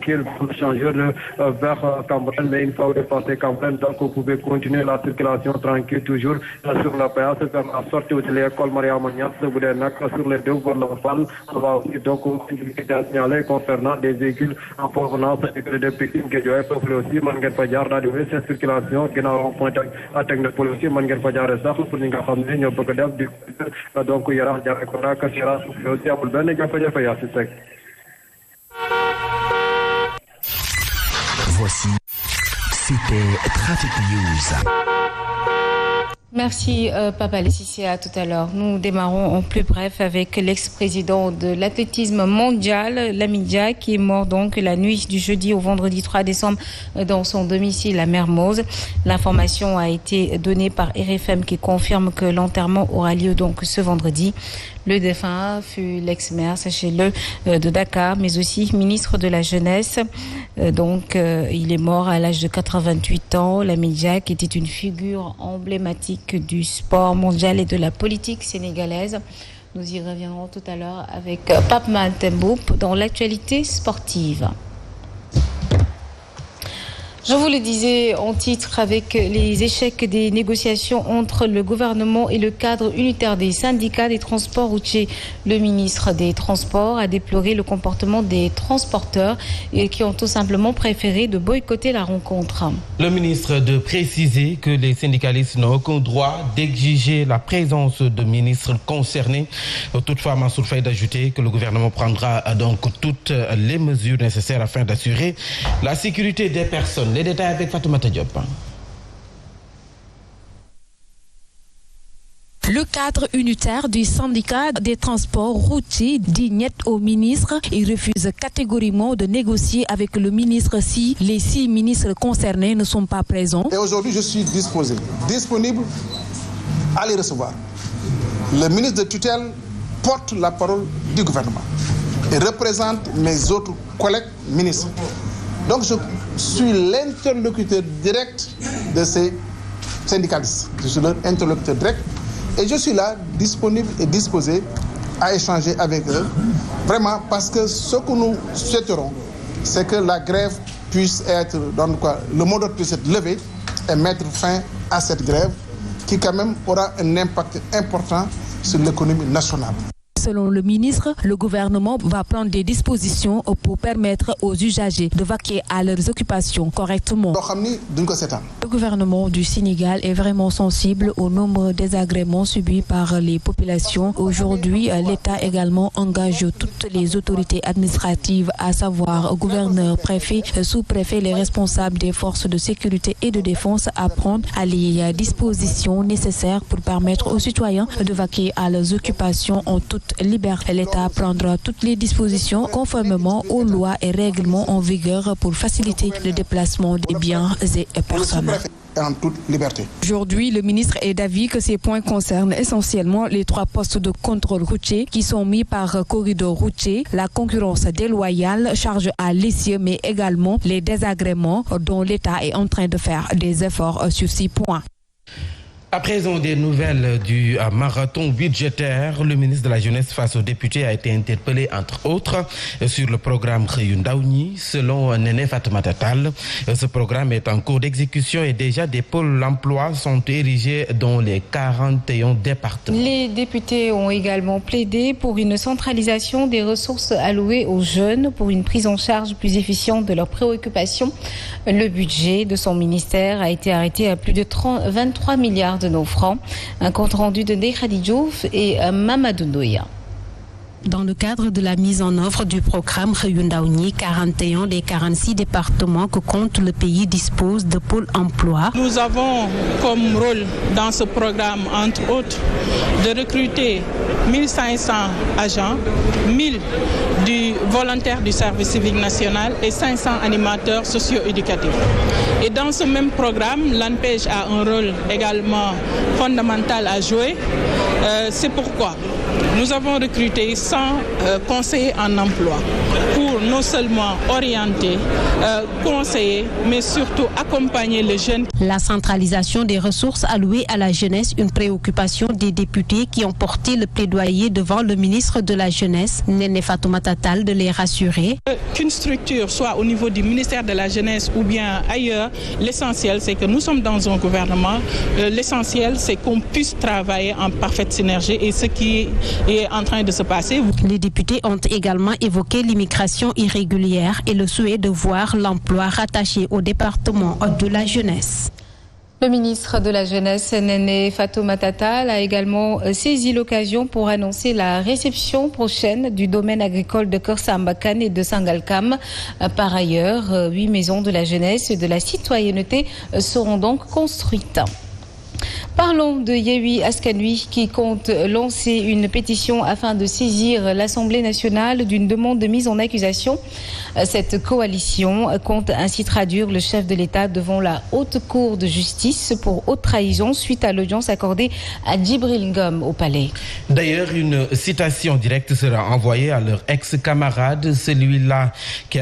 véhicule changeur vers Cambérène, mais une fois dépassé Cambérène, donc vous pouvez continuer la circulation tranquille toujours sur la péage vers la sortie de l'école Mariama Niasse, vous êtes sur les deux voies normales. On va aussi donc signaler concernant des véhicules en provenance de Pékin Guédiawaye foofu aussi mën ngeen fa jaar daal di wéy seen circulation ginnaaw point à Technopole aussi mën ngeen fa jaaree sax pour ñi nga xam ne ñoo bëgg a def di donc Yaraax Jarekunda Kër Yaraax foofu aussi amul benn jafe-jafe yaa si Seck. Voici, c'était Trafic News. Merci Papa Lessissé, à tout à l'heure. Nous démarrons en plus bref avec l'ex-président de l'athlétisme mondial, Lamine Dia, qui est mort donc la nuit du jeudi au vendredi 3 décembre dans son domicile à Mermoz. L'information a été donnée par RFM qui confirme que l'enterrement aura lieu donc ce vendredi. Le défunt fut l'ex-maire, sachez-le, de Dakar, mais aussi ministre de la Jeunesse. Il est mort à l'âge de 88 ans. Lamine Dia, qui était une figure emblématique du sport mondial et de la politique sénégalaise. Nous y reviendrons tout à l'heure avec Pape Mahatem dans l'actualité sportive. Je vous le disais en titre, avec les échecs des négociations entre le gouvernement et le cadre unitaire des syndicats des transports routiers, le ministre des Transports a déploré le comportement des transporteurs qui ont tout simplement préféré de boycotter la rencontre. Le ministre de préciser que les syndicalistes n'ont aucun droit d'exiger la présence de ministres concernés. Toutefois, Mansour Faye d'ajouter que le gouvernement prendra donc toutes les mesures nécessaires afin d'assurer la sécurité des personnes. Les détails avec Fatoumata Diop. Le cadre unitaire du syndicat des transports routiers dit niet au ministre. Il refuse catégoriquement de négocier avec le ministre si les 6 ministres concernés ne sont pas présents. Et aujourd'hui, je suis disponible à les recevoir. Le ministre de tutelle porte la parole du gouvernement et représente mes autres collègues ministres. Donc je suis l'interlocuteur direct de ces syndicalistes. Je suis leur interlocuteur direct et je suis là, disponible et disposé à échanger avec eux. Vraiment, parce que ce que nous souhaiterons, c'est que la grève puisse être, le mot d'ordre puisse être levé et mettre fin à cette grève qui quand même aura un impact important sur l'économie nationale. Selon le ministre, le gouvernement va prendre des dispositions pour permettre aux usagers de vaquer à leurs occupations correctement. Le gouvernement du Sénégal est vraiment sensible au nombre de désagréments subis par les populations. Aujourd'hui, l'État également engage toutes les autorités administratives, à savoir gouverneurs, préfets, sous-préfets, les responsables des forces de sécurité et de défense à prendre les dispositions nécessaires pour permettre aux citoyens de vaquer à leurs occupations en toute liberté. L'État prendra toutes les dispositions conformément aux lois et règlements en vigueur pour faciliter le déplacement des biens et personnes. En toute liberté. Aujourd'hui, le ministre est d'avis que ces points concernent essentiellement les 3 postes de contrôle routier qui sont mis par corridor routier, la concurrence déloyale, charge à l'essieu, mais également les désagréments dont l'État est en train de faire des efforts sur 6 points. À présent, des nouvelles du marathon budgétaire. Le ministre de la Jeunesse face aux députés a été interpellé, entre autres, sur le programme Xëyu Ndaw Ñi. Selon Néné Fatoumata Tall, ce programme est en cours d'exécution et déjà des pôles d'emploi sont érigés dans les 41 départements. Les députés ont également plaidé pour une centralisation des ressources allouées aux jeunes pour une prise en charge plus efficiente de leurs préoccupations. Le budget de son ministère a été arrêté à plus de 23 milliards de nos francs. Un compte rendu de Ndeye Khady Diouf et Mamadou Ndoya. Dans le cadre de la mise en œuvre du programme Xëyu Ndaw Ñi, 41 des 46 départements que compte le pays disposent de pôles emploi. Nous avons comme rôle dans ce programme, entre autres, de recruter 1500 agents, 1000 volontaires du service civique national et 500 animateurs socio-éducatifs. Et dans ce même programme, l'ANPEJ a un rôle également fondamental à jouer. C'est pourquoi nous avons recruté 100 conseillers en emploi pour non seulement orienter, conseiller, mais surtout accompagner les jeunes. La centralisation des ressources allouées à la jeunesse, une préoccupation des députés qui ont porté le plaidoyer devant le ministre de la Jeunesse, Néné Fatoumata Tall, de les rassurer. Qu'une structure soit au niveau du ministère de la Jeunesse ou bien ailleurs, l'essentiel c'est que nous sommes dans un gouvernement. L'essentiel c'est qu'on puisse travailler en parfaite synergie et ce qui est en train de se passer. Les députés ont également évoqué l'immigration irrégulière et le souhait de voir l'emploi rattaché au département de la jeunesse. Le ministre de la Jeunesse, Néné Fatoumata Tall, a également saisi l'occasion pour annoncer la réception prochaine du domaine agricole de Keur-Samba-Kane et de Sangalkam. Par ailleurs, 8 maisons de la jeunesse et de la citoyenneté seront donc construites. Parlons de Yewwi Askan Wi qui compte lancer une pétition afin de saisir l'Assemblée nationale d'une demande de mise en accusation. Cette coalition compte ainsi traduire le chef de l'État devant la Haute Cour de justice pour haute trahison suite à l'audience accordée à Djibril Ngom au Palais. D'ailleurs, une citation directe sera envoyée à leur ex-camarade, celui-là qui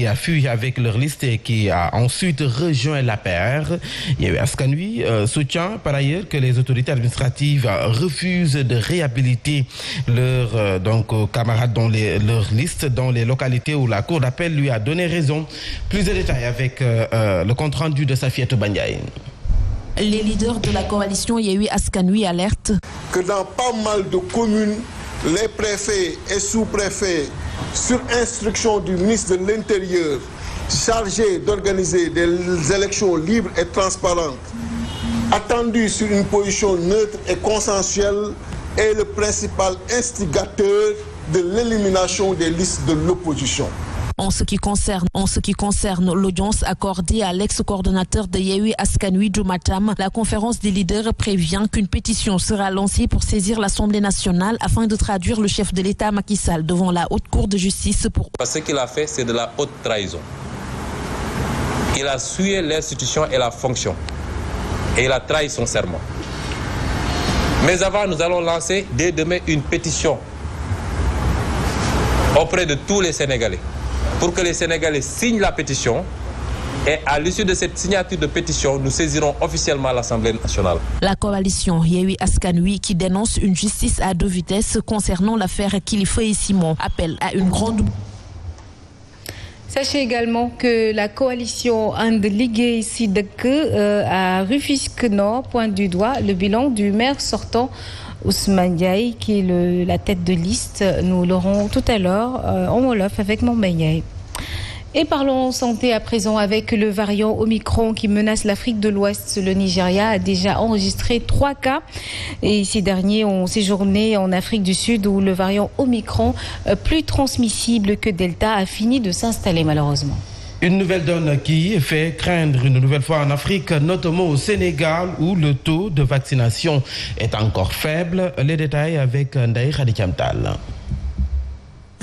a fui avec leur liste et qui a ensuite rejoint l'APR. Yewwi Askan Wi soutient par ailleurs que les autorités administratives refusent de réhabiliter leurs camarades dans leur liste dans les localités où la Cour d'appel lui a donné raison. Plus de détails avec le compte-rendu de Safiatou Bandiaï. Les leaders de la coalition Yewwi Askan Wi alertent que dans pas mal de communes, les préfets et sous-préfets, sur instruction du ministre de l'Intérieur, chargés d'organiser des élections libres et transparentes, attendu sur une position neutre et consensuelle, est le principal instigateur de l'élimination des listes de l'opposition. En ce qui concerne l'audience accordée à l'ex-coordonnateur de Yewwi Askan Wi, Diomatam, la conférence des leaders prévient qu'une pétition sera lancée pour saisir l'Assemblée nationale afin de traduire le chef de l'État Macky Sall devant la Haute Cour de justice pour... Ce qu'il a fait, c'est de la haute trahison. Il a souillé l'institution et la fonction. Et il a trahi son serment. Mais avant, nous allons lancer dès demain une pétition auprès de tous les Sénégalais pour que les Sénégalais signent la pétition et à l'issue de cette signature de pétition, nous saisirons officiellement l'Assemblée nationale. La coalition Yewwi Askan Wi qui dénonce une justice à deux vitesses concernant l'affaire Kilifeu et Simon appelle à une grande... Sachez également que la coalition And Ligue Sidek à Rufisque Nord pointe du doigt le bilan du maire sortant Ousmane Diaye qui est la tête de liste. Nous l'aurons tout à l'heure en Wolof avec Mombaye. Et parlons santé à présent avec le variant Omicron qui menace l'Afrique de l'Ouest. Le Nigeria a déjà enregistré 3 cas et ces derniers ont séjourné en Afrique du Sud où le variant Omicron, plus transmissible que Delta, a fini de s'installer malheureusement. Une nouvelle donne qui fait craindre une nouvelle fois en Afrique, notamment au Sénégal où le taux de vaccination est encore faible. Les détails avec Ndaï Khadichamtal.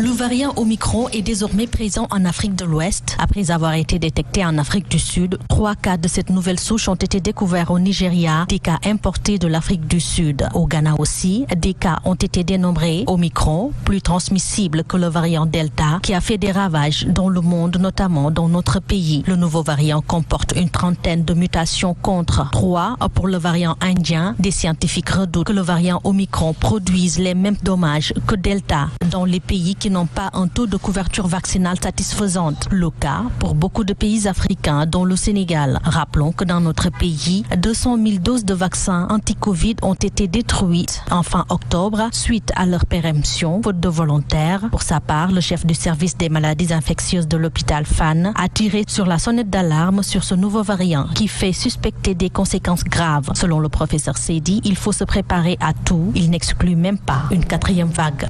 Le variant Omicron est désormais présent en Afrique de l'Ouest. Après avoir été détecté en Afrique du Sud, 3 cas de cette nouvelle souche ont été découverts au Nigeria, des cas importés de l'Afrique du Sud. Au Ghana aussi, des cas ont été dénombrés. Omicron, plus transmissible que le variant Delta, qui a fait des ravages dans le monde, notamment dans notre pays. Le nouveau variant comporte une trentaine de mutations contre 3 pour le variant indien. Des scientifiques redoutent que le variant Omicron produise les mêmes dommages que Delta dans les pays qui n'ont pas un taux de couverture vaccinale satisfaisante. Le cas pour beaucoup de pays africains, dont le Sénégal. Rappelons que dans notre pays, 200 000 doses de vaccins anti-Covid ont été détruites en fin octobre suite à leur péremption, faute de volontaires. Pour sa part, le chef du service des maladies infectieuses de l'hôpital Fann a tiré sur la sonnette d'alarme sur ce nouveau variant qui fait suspecter des conséquences graves. Selon le professeur Seydi, il faut se préparer à tout. Il n'exclut même pas une 4e vague.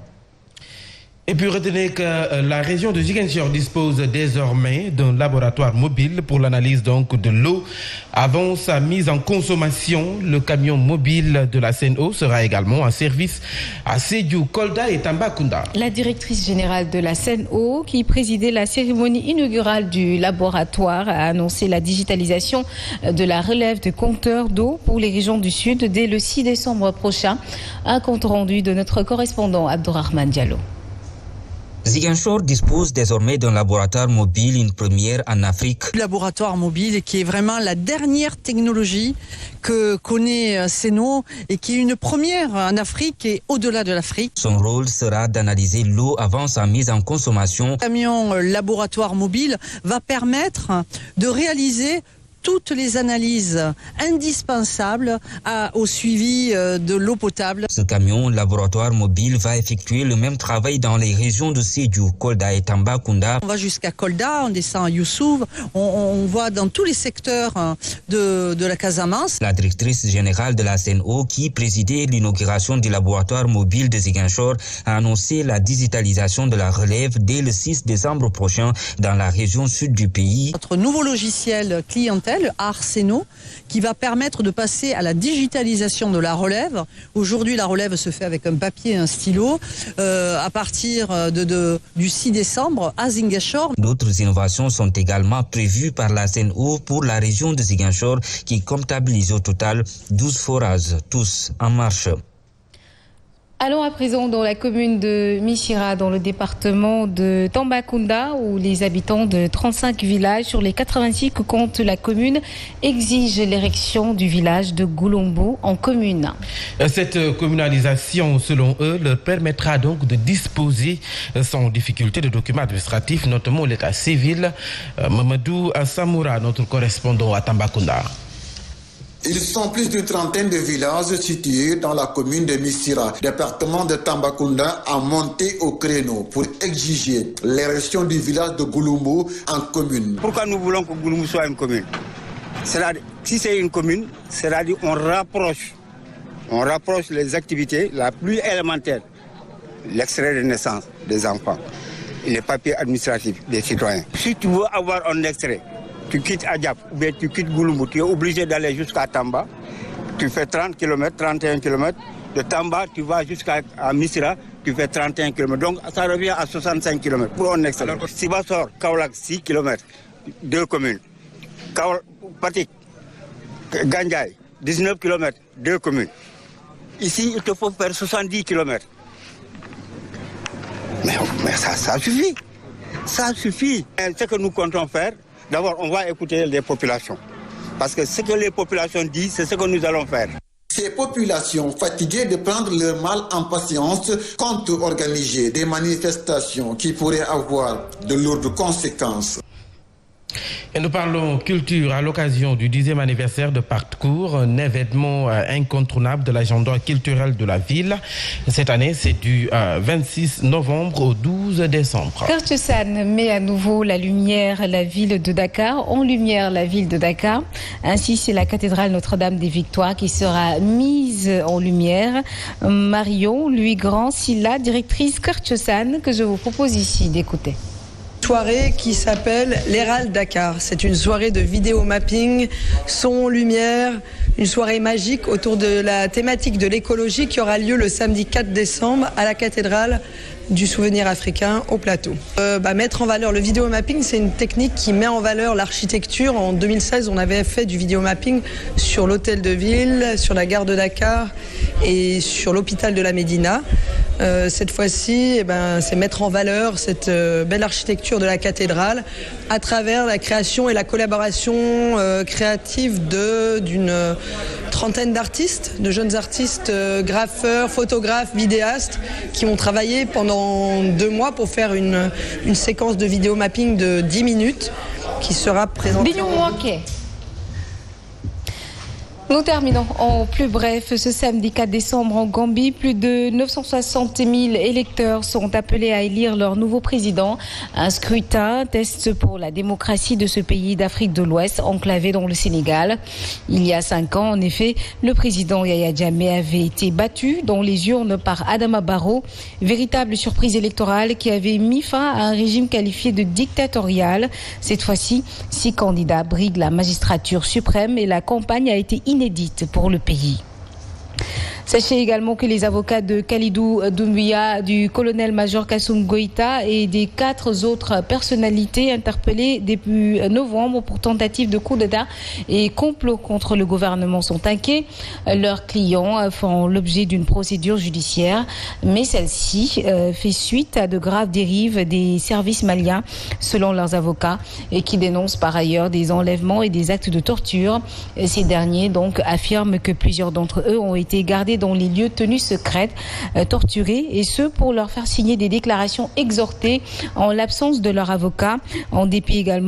Et puis retenez que la région de Ziguinchor dispose désormais d'un laboratoire mobile pour l'analyse donc de l'eau avant sa mise en consommation. Le camion mobile de la Sen'Eau sera également en service à Sédhiou, Kolda et Tambacounda. La directrice générale de la Sen'Eau, qui présidait la cérémonie inaugurale du laboratoire, a annoncé la digitalisation de la relève de compteurs d'eau pour les régions du Sud dès le 6 décembre prochain. Un compte rendu de notre correspondant Abdourahmane Diallo. Ziguinchor dispose désormais d'un laboratoire mobile, une première en Afrique. Le laboratoire mobile qui est vraiment la dernière technologie que connaît Sen'Eau et qui est une première en Afrique et au-delà de l'Afrique. Son rôle sera d'analyser l'eau avant sa mise en consommation. Le camion laboratoire mobile va permettre de réaliser toutes les analyses indispensables au suivi de l'eau potable. Ce camion laboratoire mobile va effectuer le même travail dans les régions de Sédhiou, Kolda et Tambacounda. On va jusqu'à Kolda, on descend à Youssouf, on voit dans tous les secteurs de la Casamance. La directrice générale de la Sen'Eau, qui présidait l'inauguration du laboratoire mobile de Ziguinchor, a annoncé la digitalisation de la relève dès le 6 décembre prochain dans la région sud du pays. Notre nouveau logiciel clientèle, Sen'Eau, qui va permettre de passer à la digitalisation de la relève. Aujourd'hui, la relève se fait avec un papier et un stylo. À partir du 6 décembre à Ziguinchor. D'autres innovations sont également prévues par la Sen'Eau pour la région de Ziguinchor, qui comptabilise au total 12 forages, tous en marche. Allons à présent dans la commune de Missira, dans le département de Tambacounda, où les habitants de 35 villages sur les 86 que compte la commune exigent l'érection du village de Goulombo en commune. Cette communalisation, selon eux, leur permettra donc de disposer sans difficulté de documents administratifs, notamment l'état civil. Mamadou Samoura, notre correspondant à Tambacounda. Ils sont plus d'une trentaine de villages situés dans la commune de Missira, département de Tambacounda, à monter au créneau pour exiger l'érection du village de Goulombo en commune. Pourquoi nous voulons que Goulombo soit une commune? Si c'est une commune, c'est-à-dire on rapproche les activités la plus élémentaire, l'extrait de naissance des enfants, les papiers administratifs des citoyens. Si tu veux avoir un extrait, tu quittes Adjap ou bien tu quittes Goulombo, tu es obligé d'aller jusqu'à Tamba. Tu fais 30 km, 31 km. De Tamba, tu vas jusqu'à Missira, tu fais 31 km. Donc ça revient à 65 km pour un extrait. Sibassor, Kaolack, 6 km, 2 communes. Patik, Gandiaye, 19 km, 2 communes. Ici, il te faut faire 70 km. Mais ça suffit. Ça suffit. Et ce que nous comptons faire, d'abord, on va écouter les populations. Parce que ce que les populations disent, c'est ce que nous allons faire. Ces populations fatiguées de prendre leur mal en patience comptent organiser des manifestations qui pourraient avoir de lourdes conséquences. Et nous parlons culture à l'occasion du 10e anniversaire de Parcours, un événement incontournable de l'agenda culturel de la ville. Cette année, c'est du 26 novembre au 12 décembre. Kër Thiossane met à nouveau la lumière la ville de Dakar, en lumière la ville de Dakar. Ainsi, c'est la cathédrale Notre-Dame des Victoires qui sera mise en lumière. Marion Louis Grand Silla, directrice Kër Thiossane, que je vous propose ici d'écouter. Soirée qui s'appelle l'Herald Dakar. C'est une soirée de vidéo mapping, son, lumière, une soirée magique autour de la thématique de l'écologie qui aura lieu le samedi 4 décembre à la cathédrale du souvenir africain au plateau. Mettre en valeur le vidéo mapping, c'est une technique qui met en valeur l'architecture. En 2016, on avait fait du vidéo mapping sur l'hôtel de ville, sur la gare de Dakar et sur l'hôpital de la Médina. Cette fois-ci, c'est mettre en valeur cette belle architecture de la cathédrale à travers la création et la collaboration créative d'une trentaine d'artistes, de jeunes artistes, graffeurs, photographes, vidéastes qui ont travaillé pendant 2 mois pour faire une séquence de vidéo mapping de 10 minutes qui sera présentée. Nous terminons en plus bref. Ce samedi 4 décembre en Gambie, plus de 960 000 électeurs sont appelés à élire leur nouveau président. Un scrutin, test pour la démocratie de ce pays d'Afrique de l'Ouest, enclavé dans le Sénégal. Il y a 5 ans, en effet, le président Yaya Jammeh avait été battu dans les urnes par Adama Barrow. Véritable surprise électorale qui avait mis fin à un régime qualifié de dictatorial. Cette fois-ci, 6 candidats briguent la magistrature suprême et la campagne a été inédite pour le pays. Sachez également que les avocats de Khalidou Doumbouya, du colonel-major Kassoum Goïta et des 4 autres personnalités interpellées depuis novembre pour tentative de coup d'État et complot contre le gouvernement sont inquiets. Leurs clients font l'objet d'une procédure judiciaire, mais celle-ci fait suite à de graves dérives des services maliens, selon leurs avocats, et qui dénoncent par ailleurs des enlèvements et des actes de torture. Ces derniers donc affirment que plusieurs d'entre eux ont été gardés dans les lieux tenus secrètes, torturés, et ce pour leur faire signer des déclarations exhortées en l'absence de leur avocat, en dépit également